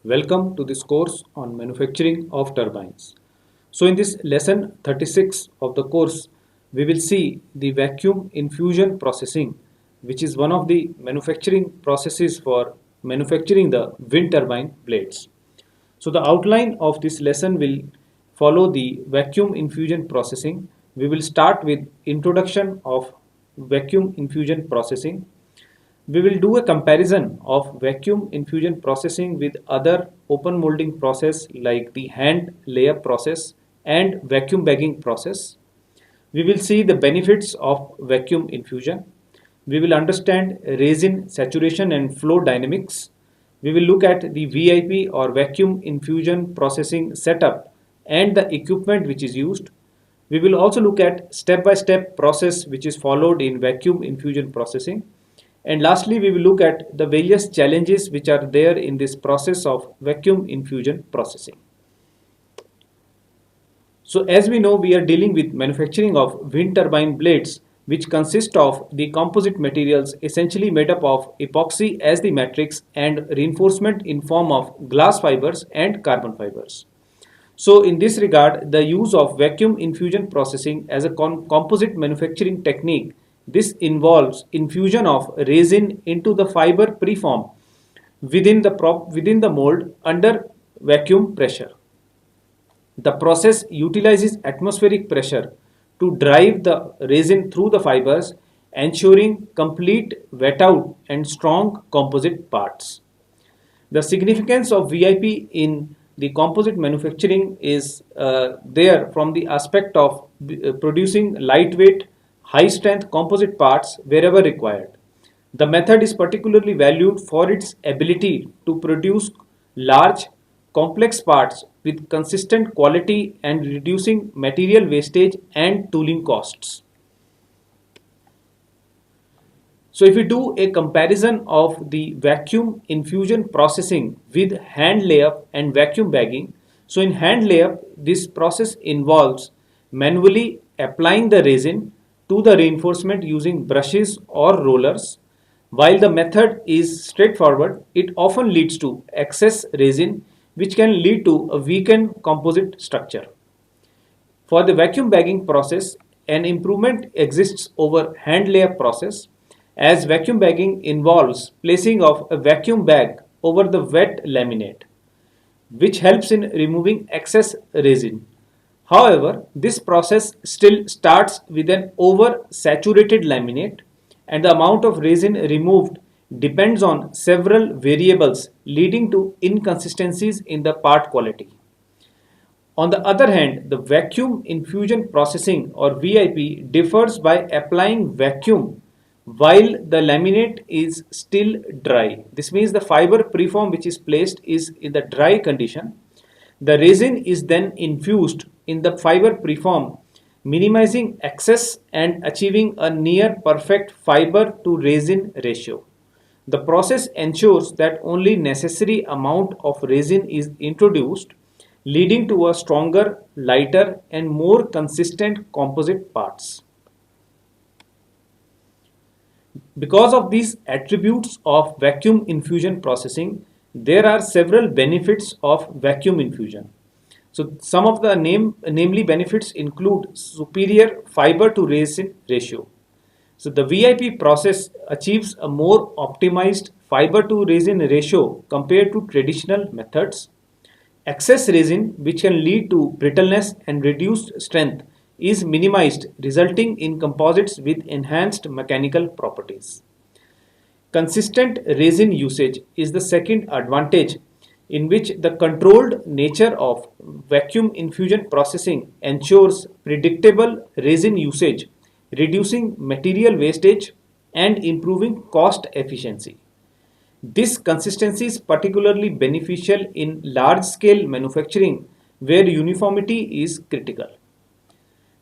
Welcome to this course on manufacturing of turbines. So in this lesson 36 of the course, we will see the vacuum infusion processing, which is one of the manufacturing processes for manufacturing the wind turbine blades. So the outline of this lesson will follow the vacuum infusion processing. We will start with introduction of vacuum infusion processing. We will do a comparison of vacuum infusion processing with other open molding process like the hand layup process and vacuum bagging process. We will see the benefits of vacuum infusion. We will understand resin saturation and flow dynamics. We will look at the VIP or vacuum infusion processing setup and the equipment which is used. We will also look at step-by-step process which is followed in vacuum infusion processing. And lastly, we will look at the various challenges which are there in this process of vacuum infusion processing. So as we know, we are dealing with manufacturing of wind turbine blades, which consist of the composite materials essentially made up of epoxy as the matrix and reinforcement in form of glass fibers and carbon fibers. So in this regard, the use of vacuum infusion processing as a composite manufacturing technique, this involves infusion of resin into the fiber preform within the mold under vacuum pressure. The process utilizes atmospheric pressure to drive the resin through the fibers, ensuring complete wet out and strong composite parts. The significance of VIP in the composite manufacturing is there from the aspect of producing lightweight, high strength composite parts wherever required. The method is particularly valued for its ability to produce large, complex parts with consistent quality and reducing material wastage and tooling costs. So if we do a comparison of the vacuum infusion processing with hand layup and vacuum bagging, so in hand layup, this process involves manually applying the resin to the reinforcement using brushes or rollers. While the method is straightforward, it often leads to excess resin, which can lead to a weakened composite structure. For the vacuum bagging process, an improvement exists over hand layup process, as vacuum bagging involves placing of a vacuum bag over the wet laminate, which helps in removing excess resin. However, this process still starts with an over-saturated laminate, and the amount of resin removed depends on several variables, leading to inconsistencies in the part quality. On the other hand, the vacuum infusion processing or VIP differs by applying vacuum while the laminate is still dry. This means the fiber preform which is placed is in the dry condition. The resin is then infused in the fiber preform, minimizing excess and achieving a near perfect fiber to resin ratio. The process ensures that only necessary amount of resin is introduced, leading to a stronger, lighter and more consistent composite parts. Because of these attributes of vacuum infusion processing, there are several benefits of vacuum infusion. So some of the namely benefits include superior fiber to resin ratio. So the VIP process achieves a more optimized fiber to resin ratio compared to traditional methods. Excess resin, which can lead to brittleness and reduced strength, is minimized, resulting in composites with enhanced mechanical properties. Consistent resin usage is the second advantage, in which the controlled nature of vacuum infusion processing ensures predictable resin usage, reducing material wastage and improving cost efficiency. This consistency is particularly beneficial in large scale manufacturing where uniformity is critical.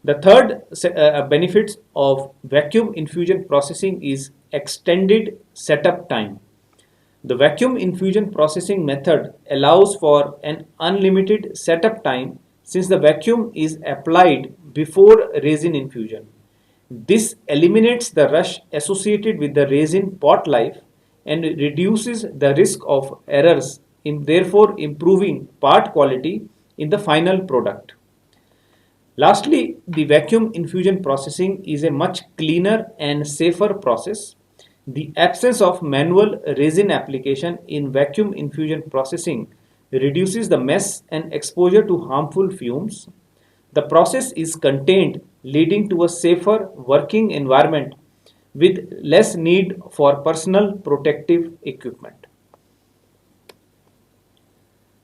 The third benefits of vacuum infusion processing is extended setup time. The vacuum infusion processing method allows for an unlimited setup time since the vacuum is applied before resin infusion. This eliminates the rush associated with the resin pot life and reduces the risk of errors therefore improving part quality in the final product. Lastly, the vacuum infusion processing is a much cleaner and safer process. The absence of manual resin application in vacuum infusion processing reduces the mess and exposure to harmful fumes. The process is contained, leading to a safer working environment with less need for personal protective equipment.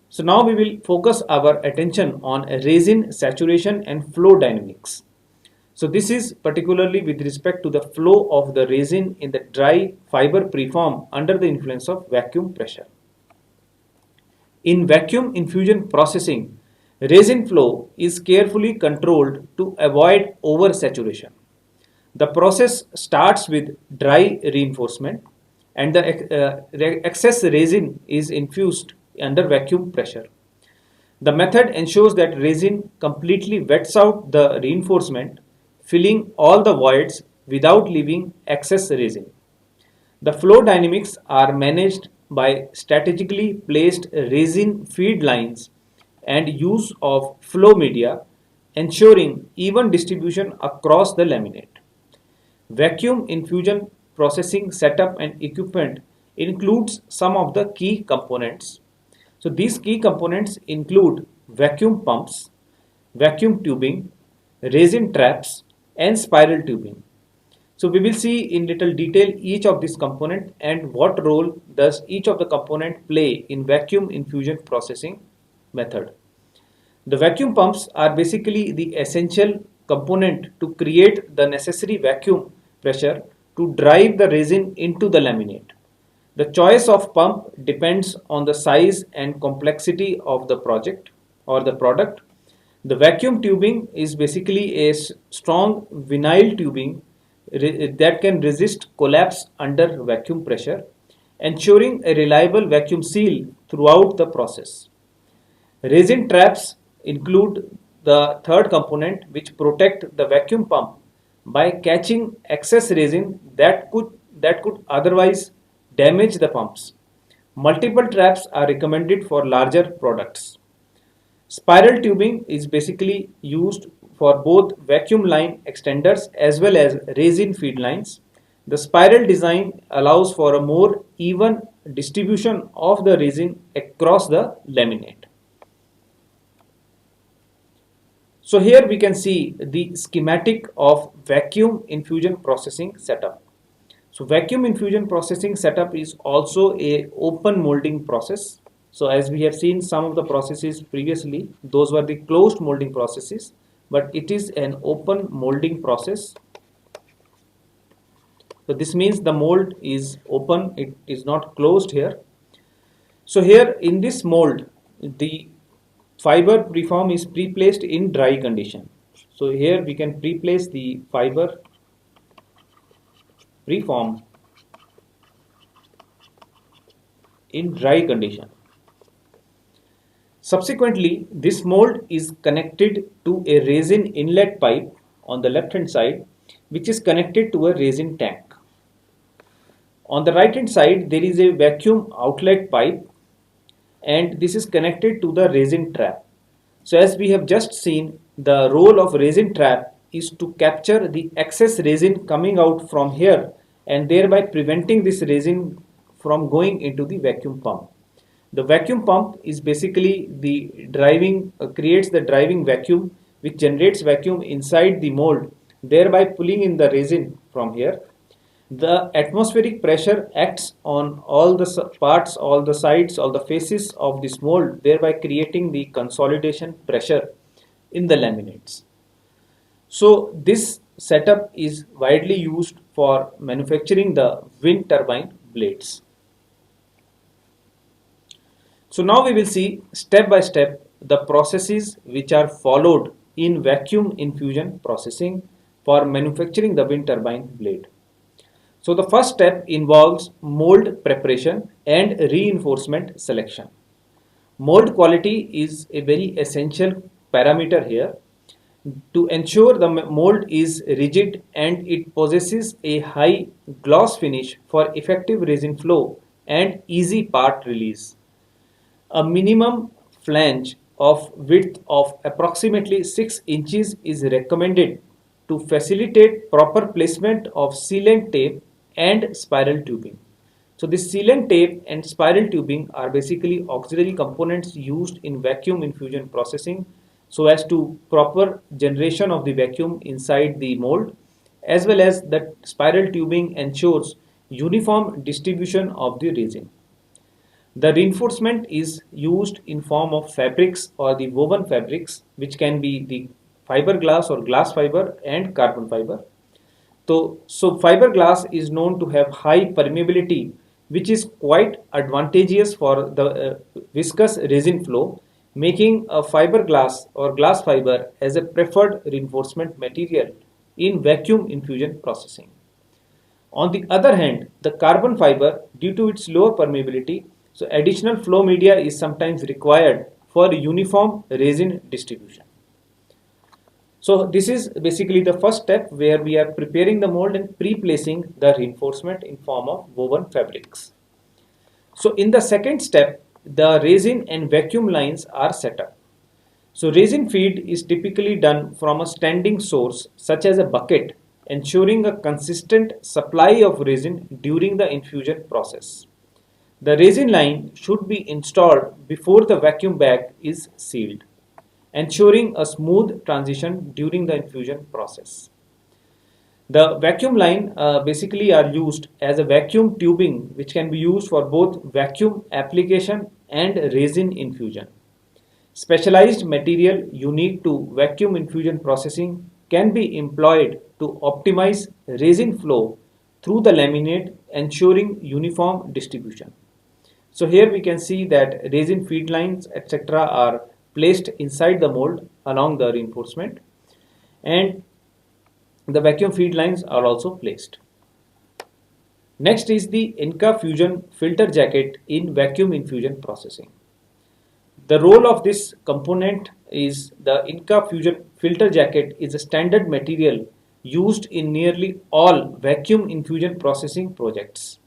So now we will focus our attention on resin saturation and flow dynamics. So this is particularly with respect to the flow of the resin in the dry fiber preform under the influence of vacuum pressure. In vacuum infusion processing, resin flow is carefully controlled to avoid oversaturation. The process starts with dry reinforcement and the excess resin is infused under vacuum pressure. The method ensures that resin completely wets out the reinforcement, filling all the voids without leaving excess resin. The flow dynamics are managed by strategically placed resin feed lines and use of flow media, ensuring even distribution across the laminate. Vacuum infusion processing setup and equipment includes some of the key components. So these key components include vacuum pumps, vacuum tubing, resin traps, and spiral tubing. So we will see in little detail each of these component and what role does each of the component play in vacuum infusion processing method. The vacuum pumps are basically the essential component to create the necessary vacuum pressure to drive the resin into the laminate. The choice of pump depends on the size and complexity of the project or the product. The vacuum tubing is basically a strong vinyl tubing that can resist collapse under vacuum pressure, ensuring a reliable vacuum seal throughout the process. Resin traps include the third component which protect the vacuum pump by catching excess resin that could otherwise damage the pumps. Multiple traps are recommended for larger products. Spiral tubing is basically used for both vacuum line extenders as well as resin feed lines. The spiral design allows for a more even distribution of the resin across the laminate. So here we can see the schematic of vacuum infusion processing setup. So vacuum infusion processing setup is also a open molding process. So as we have seen some of the processes previously, those were the closed molding processes, but it is an open molding process. So this means the mold is open, it is not closed here. So here in this mold, the fiber preform is pre-placed in dry condition. So here we can pre-place the fiber preform in dry condition. Subsequently, this mold is connected to a resin inlet pipe on the left hand side, which is connected to a resin tank. On the right hand side, there is a vacuum outlet pipe and this is connected to the resin trap. So as we have just seen, the role of resin trap is to capture the excess resin coming out from here and thereby preventing this resin from going into the vacuum pump. The vacuum pump is basically the creates the driving vacuum which generates vacuum inside the mold, thereby pulling in the resin from here. The atmospheric pressure acts on all the parts, all the sides, all the faces of this mold, thereby creating the consolidation pressure in the laminates. So this setup is widely used for manufacturing the wind turbine blades. So now we will see step by step the processes which are followed in vacuum infusion processing for manufacturing the wind turbine blade. So the first step involves mold preparation and reinforcement selection. Mold quality is a very essential parameter here to ensure the mold is rigid and it possesses a high gloss finish for effective resin flow and easy part release. A minimum flange of width of approximately 6 inches is recommended to facilitate proper placement of sealant tape and spiral tubing. So this sealant tape and spiral tubing are basically auxiliary components used in vacuum infusion processing so as to proper generation of the vacuum inside the mold, as well as the spiral tubing ensures uniform distribution of the resin. The reinforcement is used in form of fabrics or the woven fabrics, which can be the fiberglass or glass fiber and carbon fiber. So fiberglass is known to have high permeability, which is quite advantageous for the viscous resin flow, making a fiberglass or glass fiber as a preferred reinforcement material in vacuum infusion processing. On the other hand, the carbon fiber, due to its lower permeability, so additional flow media is sometimes required for uniform resin distribution. So this is basically the first step where we are preparing the mold and pre-placing the reinforcement in form of woven fabrics. So in the second step, the resin and vacuum lines are set up. So resin feed is typically done from a standing source such as a bucket, ensuring a consistent supply of resin during the infusion process. The resin line should be installed before the vacuum bag is sealed, ensuring a smooth transition during the infusion process. The vacuum line basically are used as a vacuum tubing which can be used for both vacuum application and resin infusion. Specialized material unique to vacuum infusion processing can be employed to optimize resin flow through the laminate, ensuring uniform distribution. So here we can see that resin feed lines etc. are placed inside the mold along the reinforcement, and the vacuum feed lines are also placed. Next is the Inca Fusion filter jacket in vacuum infusion processing. The role of this component is the Inca Fusion filter jacket is a standard material used in nearly all vacuum infusion processing projects.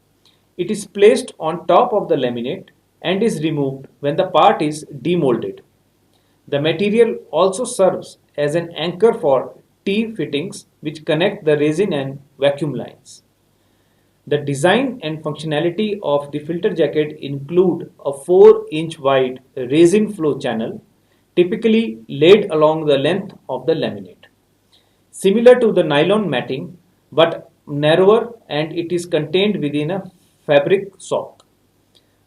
It is placed on top of the laminate and is removed when the part is demolded. The material also serves as an anchor for T-fittings which connect the resin and vacuum lines. The design and functionality of the filter jacket include a 4-inch wide resin flow channel typically laid along the length of the laminate. Similar to the nylon matting but narrower, and it is contained within a fabric sock.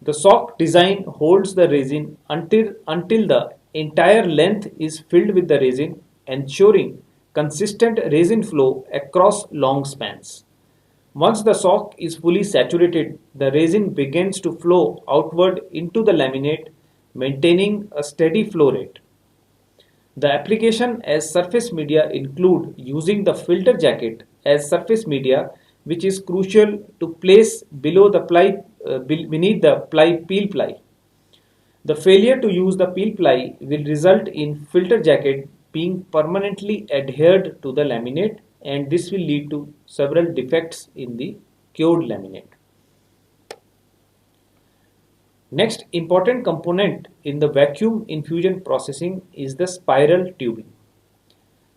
The sock design holds the resin until the entire length is filled with the resin, ensuring consistent resin flow across long spans. Once the sock is fully saturated, the resin begins to flow outward into the laminate, maintaining a steady flow rate. The application as surface media include using the filter jacket as surface media, which is crucial to place below the beneath the peel ply. The failure to use the peel ply will result in filter jacket being permanently adhered to the laminate, and this will lead to several defects in the cured laminate. Next important component in the vacuum infusion processing is the spiral tubing.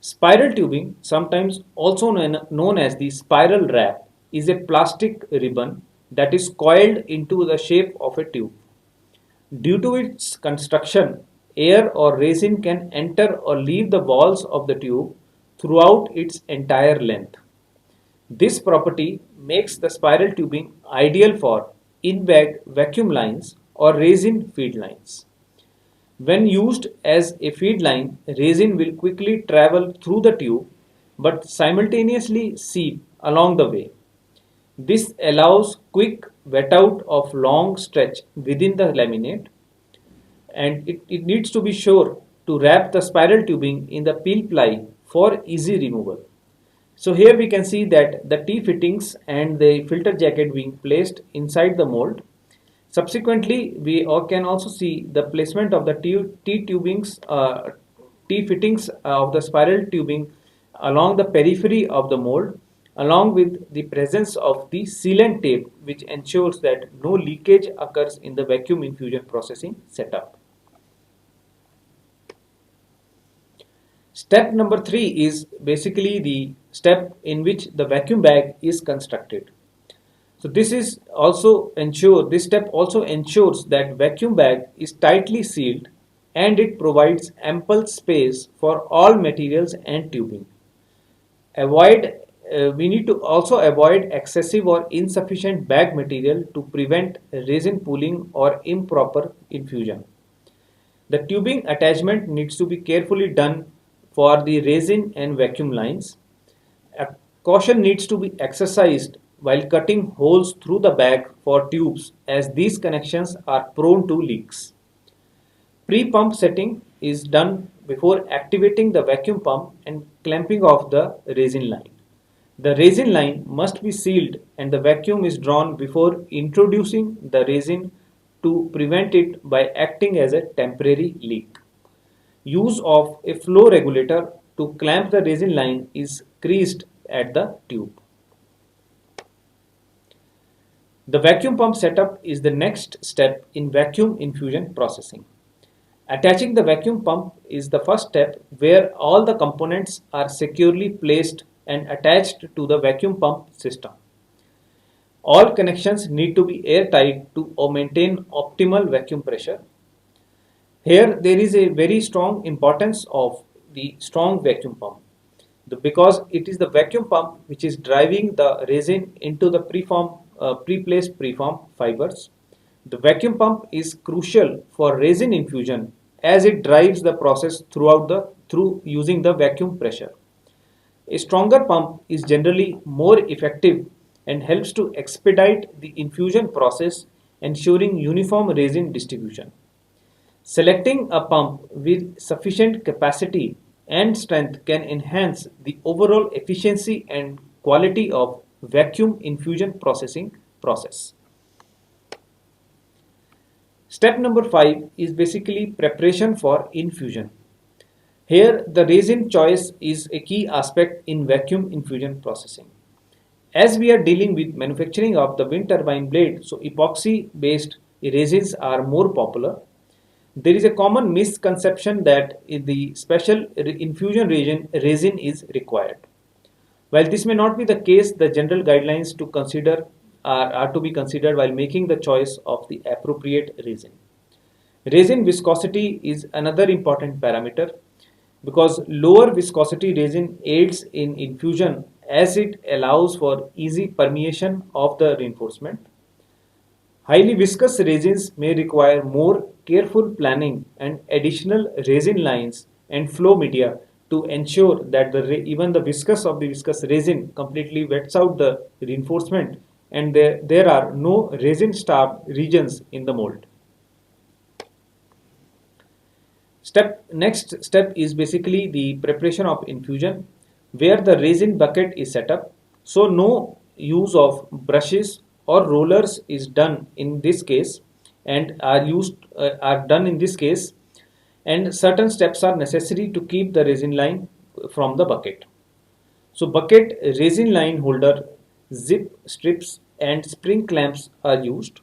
Spiral tubing, sometimes also known as the spiral wrap, is a plastic ribbon that is coiled into the shape of a tube. Due to its construction, air or resin can enter or leave the walls of the tube throughout its entire length. This property makes the spiral tubing ideal for in-bag vacuum lines or resin feed lines. When used as a feed line, resin will quickly travel through the tube but simultaneously seep along the way. This allows quick wet out of long stretch within the laminate, and it needs to be sure to wrap the spiral tubing in the peel ply for easy removal. So here we can see that the T-fittings and the filter jacket being placed inside the mold. Subsequently, we can also see the placement of the T-fittings of the spiral tubing along the periphery of the mold, along with the presence of the sealant tape, which ensures that no leakage occurs in the vacuum infusion processing setup. Step number 3 is basically the step in which the vacuum bag is constructed. So this step also ensures that vacuum bag is tightly sealed and it provides ample space for all materials and tubing. We need to also avoid excessive or insufficient bag material to prevent resin pooling or improper infusion. The tubing attachment needs to be carefully done for the resin and vacuum lines. A caution needs to be exercised while cutting holes through the bag for tubes, as these connections are prone to leaks. Pre-pump setting is done before activating the vacuum pump and clamping of the resin line. The resin line must be sealed and the vacuum is drawn before introducing the resin to prevent it by acting as a temporary leak. Use of a flow regulator to clamp the resin line is creased at the tube. The vacuum pump setup is the next step in vacuum infusion processing. Attaching the vacuum pump is the first step where all the components are securely placed and attached to the vacuum pump system. All connections need to be airtight to maintain optimal vacuum pressure. Here there is a very strong importance of the strong vacuum pump because it is the vacuum pump which is driving the resin into the pre-placed preform fibers. The vacuum pump is crucial for resin infusion as it drives the process through using the vacuum pressure. A stronger pump is generally more effective and helps to expedite the infusion process, ensuring uniform resin distribution. Selecting a pump with sufficient capacity and strength can enhance the overall efficiency and quality of vacuum infusion processing process. Step number 5 is basically preparation for infusion. Here the resin choice is a key aspect in vacuum infusion processing. As we are dealing with manufacturing of the wind turbine blade, so epoxy based resins are more popular. There is a common misconception that the special infusion resin is required. While this may not be the case, the general guidelines to consider are to be considered while making the choice of the appropriate resin. Resin viscosity is another important parameter because lower viscosity resin aids in infusion as it allows for easy permeation of the reinforcement. Highly viscous resins may require more careful planning and additional resin lines and flow media to ensure that even the viscous of the viscous resin completely wets out the reinforcement and there are no resin starved regions in the mold. Next step is basically the preparation of infusion where the resin bucket is set up. So no use of brushes or rollers is done in this case and are done in this case, and certain steps are necessary to keep the resin line from the bucket. So bucket, resin line holder, zip strips and spring clamps are used.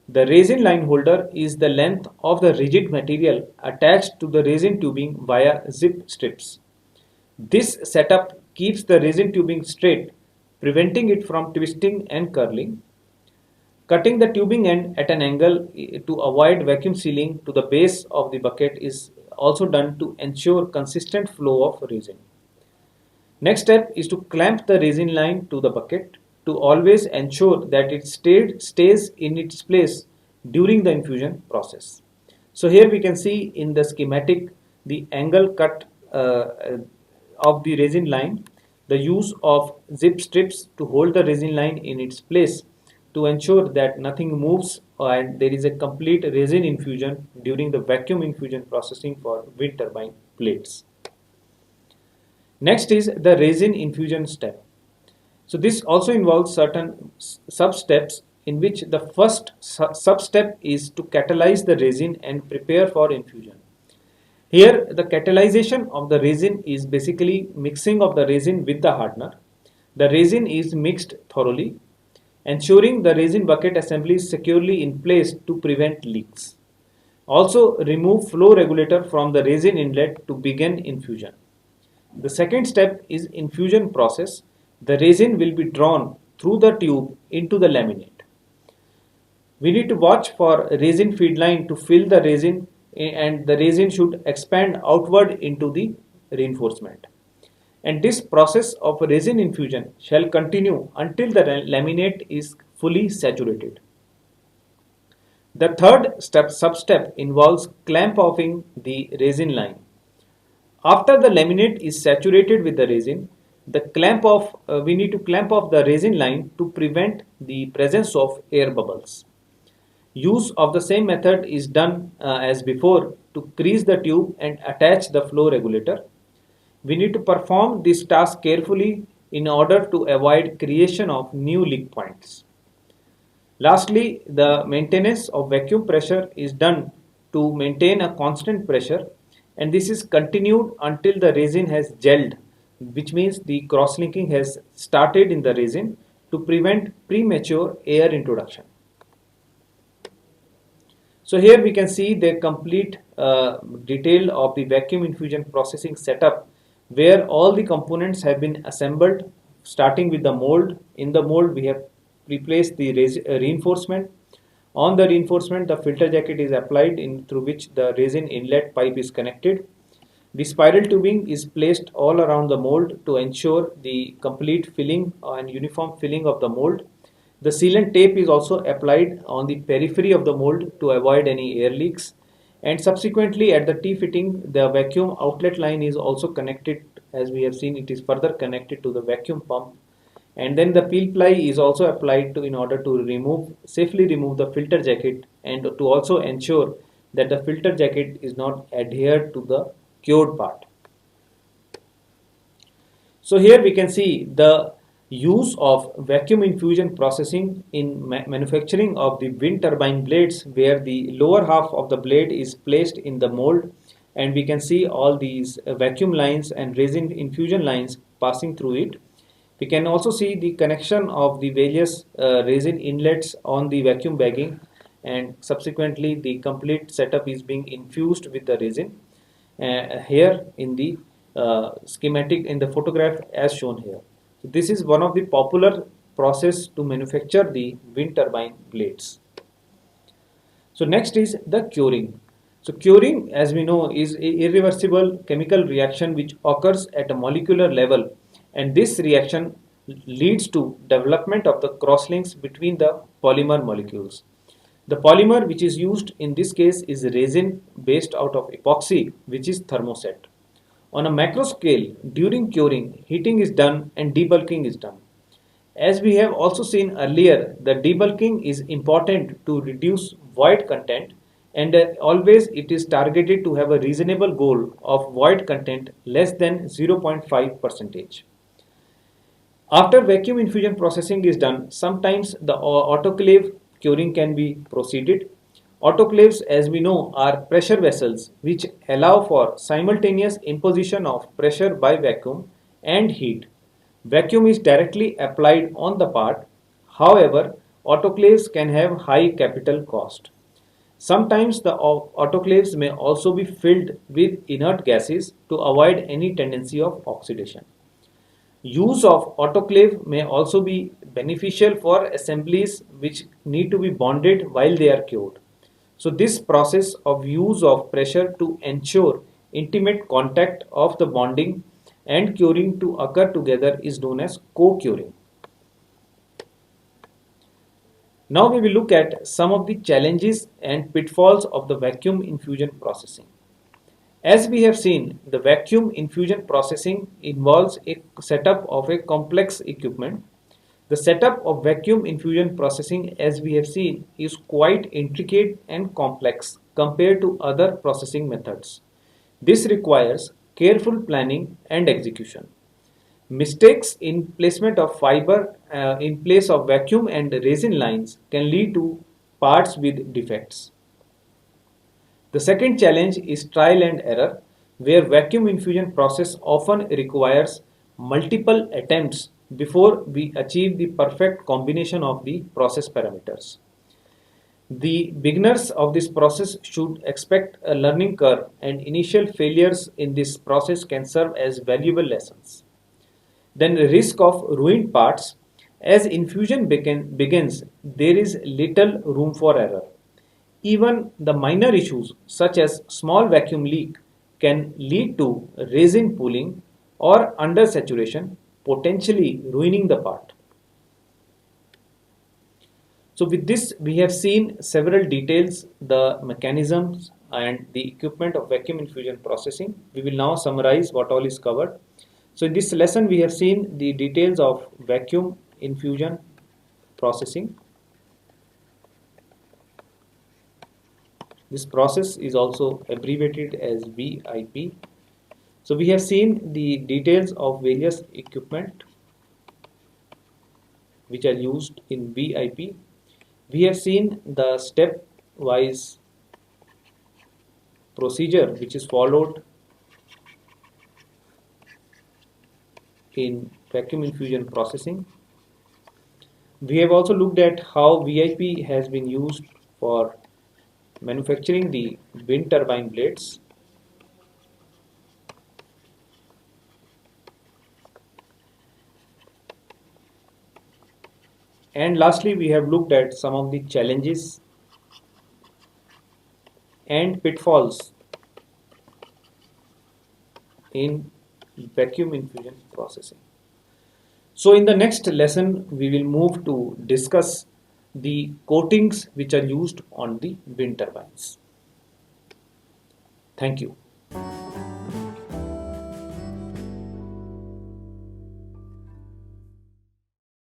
The resin line holder is the length of the rigid material attached to the resin tubing via zip strips. This setup keeps the resin tubing straight, preventing it from twisting and curling. Cutting the tubing end at an angle to avoid vacuum sealing to the base of the bucket is also done to ensure consistent flow of resin. Next step is to clamp the resin line to the bucket to always ensure that it stays in its place during the infusion process. So here we can see in the schematic the angle cut of the resin line, the use of zip strips to hold the resin line in its place to ensure that nothing moves and there is a complete resin infusion during the vacuum infusion processing for wind turbine blades. Next is the resin infusion step. So this also involves certain sub-steps in which the first sub-step is to catalyze the resin and prepare for infusion. Here the catalyzation of the resin is basically mixing of the resin with the hardener. The resin is mixed thoroughly, ensuring the resin bucket assembly is securely in place to prevent leaks. Also, remove flow regulator from the resin inlet to begin infusion. The second step is infusion process. The resin will be drawn through the tube into the laminate. We need to watch for resin feed line to fill the resin, and the resin should expand outward into the reinforcement. And this process of resin infusion shall continue until the laminate is fully saturated. The third sub-step involves clamp offing the resin line. After the laminate is saturated with the resin, we need to clamp off the resin line to prevent the presence of air bubbles. Use of the same method is done as before to crease the tube and attach the flow regulator. We need to perform this task carefully in order to avoid creation of new leak points. Lastly, the maintenance of vacuum pressure is done to maintain a constant pressure, and this is continued until the resin has gelled, which means the cross-linking has started in the resin to prevent premature air introduction. So here we can see the complete detail of the vacuum infusion processing setup, where all the components have been assembled, starting with the mold. In the mold we have replaced the reinforcement. On the reinforcement, the filter jacket is applied through which the resin inlet pipe is connected. The spiral tubing is placed all around the mold to ensure the complete filling and uniform filling of the mold. The sealant tape is also applied on the periphery of the mold to avoid any air leaks. And subsequently, at the T-fitting, the vacuum outlet line is also connected. As we have seen, it is further connected to the vacuum pump. And then the peel ply is also applied in order to safely remove the filter jacket, and to also ensure that the filter jacket is not adhered to the cured part. So here we can see the use of vacuum infusion processing in manufacturing of the wind turbine blades, where the lower half of the blade is placed in the mold, and we can see all these vacuum lines and resin infusion lines passing through it. We can also see the connection of the various resin inlets on the vacuum bagging, and subsequently the complete setup is being infused with the resin here in the schematic in the photograph as shown here. So this is one of the popular process to manufacture the wind turbine blades. So next is the curing. So curing, as we know, is an irreversible chemical reaction which occurs at a molecular level, and this reaction leads to development of the crosslinks between the polymer molecules. The polymer which is used in this case is resin based out of epoxy, which is thermoset. On a macro scale, during curing, heating is done and debulking is done. As we have also seen earlier, the debulking is important to reduce void content, and always it is targeted to have a reasonable goal of void content less than 0.5 percentage. After vacuum infusion processing is done, sometimes the autoclave curing can be proceeded. Autoclaves, as we know, are pressure vessels which allow for simultaneous imposition of pressure by vacuum and heat. Vacuum is directly applied on the part. However, autoclaves can have high capital cost. Sometimes the autoclaves may also be filled with inert gases to avoid any tendency of oxidation. Use of autoclave may also be beneficial for assemblies which need to be bonded while they are cured. So this process of use of pressure to ensure intimate contact of the bonding and curing to occur together is known as co-curing. Now we will look at some of the challenges and pitfalls of the vacuum infusion processing. As we have seen, the vacuum infusion processing involves a setup of a complex equipment. The setup of vacuum infusion processing, as we have seen, is quite intricate and complex compared to other processing methods. This requires careful planning and execution. Mistakes in placement of fiber in place of vacuum and resin lines can lead to parts with defects. The second challenge is trial and error, where vacuum infusion process often requires multiple attempts before we achieve the perfect combination of the process parameters. The beginners of this process should expect a learning curve, and initial failures in this process can serve as valuable lessons. Then the risk of ruined parts. As infusion begins, there is little room for error. Even the minor issues such as small vacuum leak can lead to resin pooling or undersaturation, potentially ruining the part. So with this, we have seen several details, the mechanisms and the equipment of vacuum infusion processing. We will now summarize what all is covered. So in this lesson, we have seen the details of vacuum infusion processing. This process is also abbreviated as VIP. So we have seen the details of various equipment which are used in VIP. We have seen the step-wise procedure which is followed in vacuum infusion processing. We have also looked at how VIP has been used for manufacturing the wind turbine blades. And lastly, we have looked at some of the challenges and pitfalls in vacuum infusion processing. So in the next lesson, we will move to discuss the coatings which are used on the wind turbines. Thank you.